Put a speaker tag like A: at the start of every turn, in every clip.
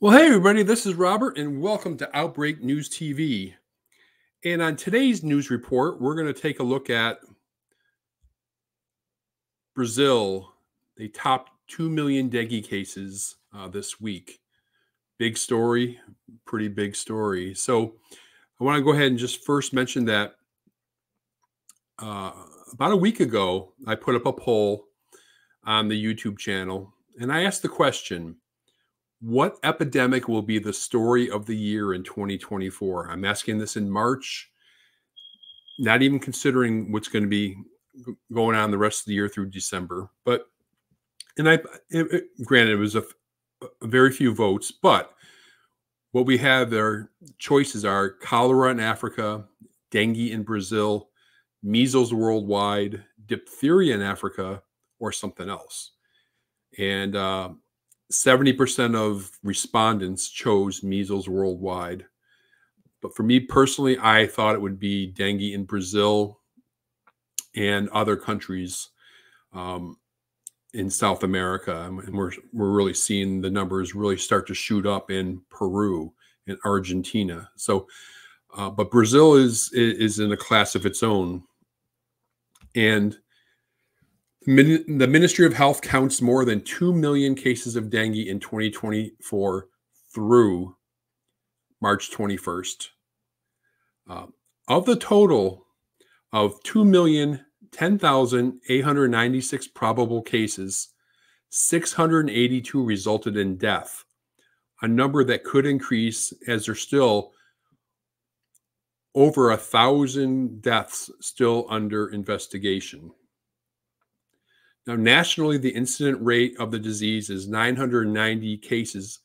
A: Well, hey, everybody, this is Robert, and welcome to Outbreak News TV. And on today's news report, we're going to take a look at Brazil. They topped 2 million dengue cases this week. Big story, pretty big story. So I want to go ahead and just first mention that about a week ago, I put up a poll on the YouTube channel, and I asked the question, what epidemic will be the story of the year in 2024? I'm asking this in March, not even considering what's going to be going on the rest of the year through December. But, and granted, it was a very few votes, but what we have there, choices are cholera in Africa, dengue in Brazil, measles worldwide, diphtheria in Africa, or something else. And 70% of respondents chose measles worldwide. But for me personally, I thought it would be dengue in Brazil and other countries in South America. And we're really seeing the numbers really start to shoot up in Peru and Argentina. So, but Brazil is in a class of its own. And the Ministry of Health counts more than 2 million cases of dengue in 2024 through March 21st. Of the total of 2,010,896 probable cases, 682 resulted in death, a number that could increase as there's still over 1,000 deaths still under investigation. Now, nationally, the incident rate of the disease is 990 cases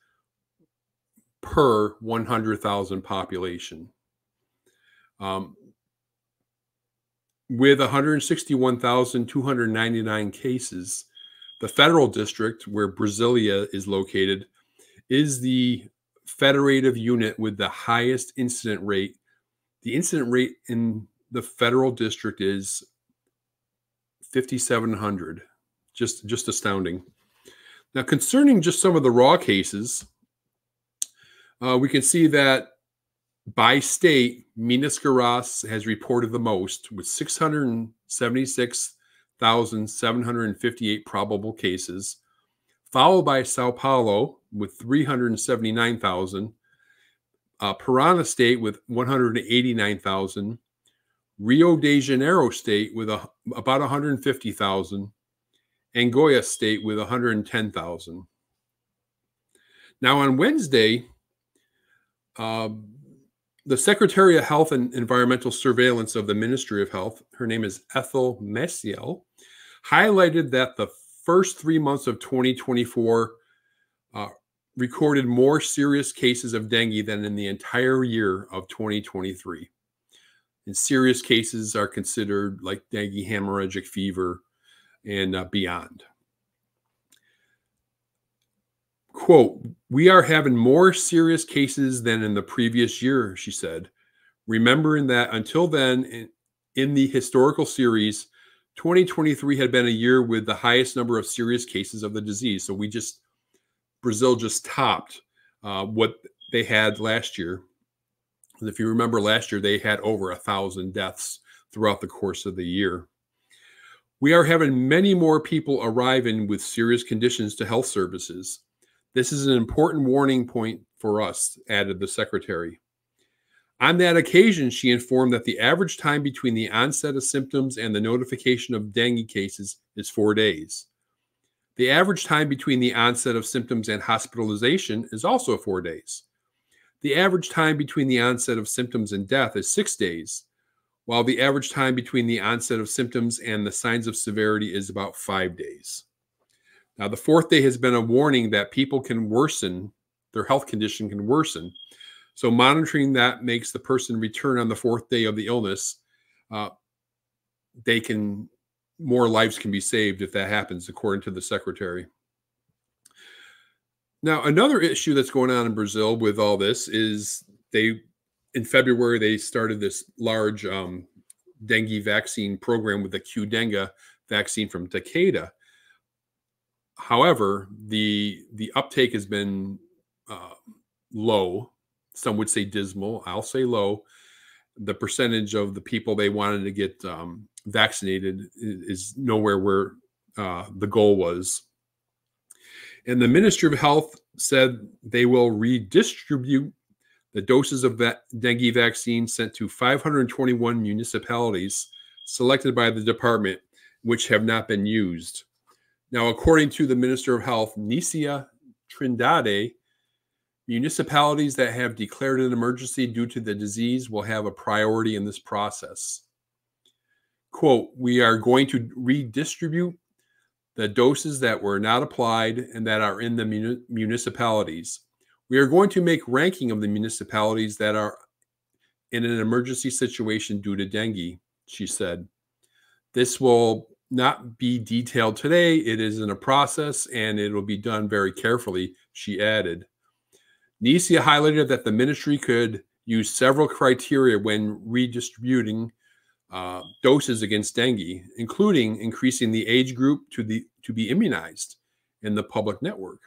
A: per 100,000 population. With 161,299 cases, the federal district where Brasilia is located is the federative unit with the highest incident rate. The incident rate in the federal district is 5,700. Just astounding. Now, concerning just some of the raw cases, we can see that by state, Minas Gerais has reported the most with 676,758 probable cases, followed by Sao Paulo with 379,000, Paraná State with 189,000, Rio de Janeiro State with about 150,000, and Goiás State with 110,000. Now, on Wednesday, the Secretary of Health and Environmental Surveillance of the Ministry of Health, her name is Ethel Messiel, highlighted that the first 3 months of 2024 recorded more serious cases of dengue than in the entire year of 2023. And serious cases are considered like dengue hemorrhagic fever and beyond. Quote, "We are having more serious cases than in the previous year," she said, remembering that until then, in the historical series, 2023 had been a year with the highest number of serious cases of the disease. So Brazil just topped what they had last year. And if you remember last year, they had over 1,000 deaths throughout the course of the year. "We are having many more people arriving with serious conditions to health services. This is an important warning point for us," added the secretary. On that occasion, she informed that the average time between the onset of symptoms and the notification of dengue cases is 4 days. The average time between the onset of symptoms and hospitalization is also 4 days. The average time between the onset of symptoms and death is 6 days, while the average time between the onset of symptoms and the signs of severity is about 5 days. Now, the 4th day has been a warning that people can worsen, their health condition can worsen. So monitoring that makes the person return on the 4th day of the illness. More lives can be saved if that happens, according to the secretary. Now, another issue that's going on in Brazil with all this is in February, they started this large dengue vaccine program with the Dengue vaccine from Takeda. However, the uptake has been low. Some would say dismal. I'll say low. The percentage of the people they wanted to get vaccinated is nowhere where the goal was. And the Ministry of Health said they will redistribute the doses of dengue vaccine sent to 521 municipalities selected by the department, which have not been used. Now, according to the Minister of Health, Nicia Trindade, municipalities that have declared an emergency due to the disease will have a priority in this process. Quote, we are going to redistribute the doses that were not applied and that are in the municipalities. We are going to make ranking of the municipalities that are in an emergency situation due to dengue, she said. This will not be detailed today. It is in a process and it will be done very carefully, she added. Nicia highlighted that the ministry could use several criteria when redistributing doses against dengue, including increasing the age group to be immunized in the public network,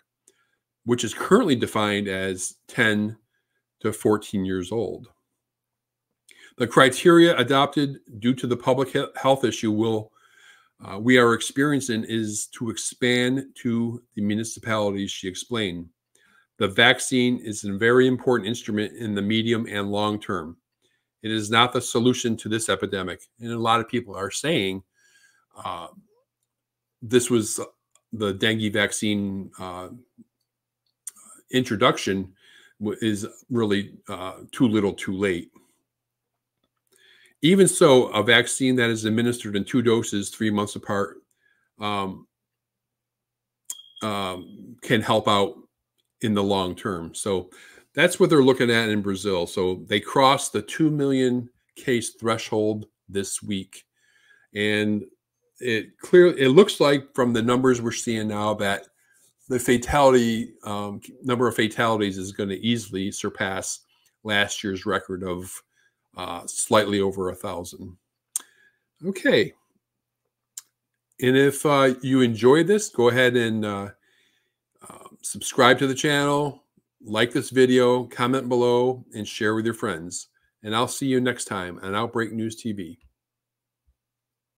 A: which is currently defined as 10 to 14 years old. The criteria adopted due to the public health issue we are experiencing is to expand to the municipalities, she explained. The vaccine is a very important instrument in the medium and long term. It is not the solution to this epidemic. And a lot of people are saying this was the dengue vaccine introduction is really too little too late. Even so, a vaccine that is administered in 2 doses 3 months apart can help out in the long term. So that's what they're looking at in Brazil. So they crossed the 2 million case threshold this week. And it looks like from the numbers we're seeing now that the fatality number of fatalities is going to easily surpass last year's record of slightly over 1,000. Okay. And if you enjoyed this, go ahead and subscribe to the channel, like this video, comment below, and share with your friends. And I'll see you next time on Outbreak News TV.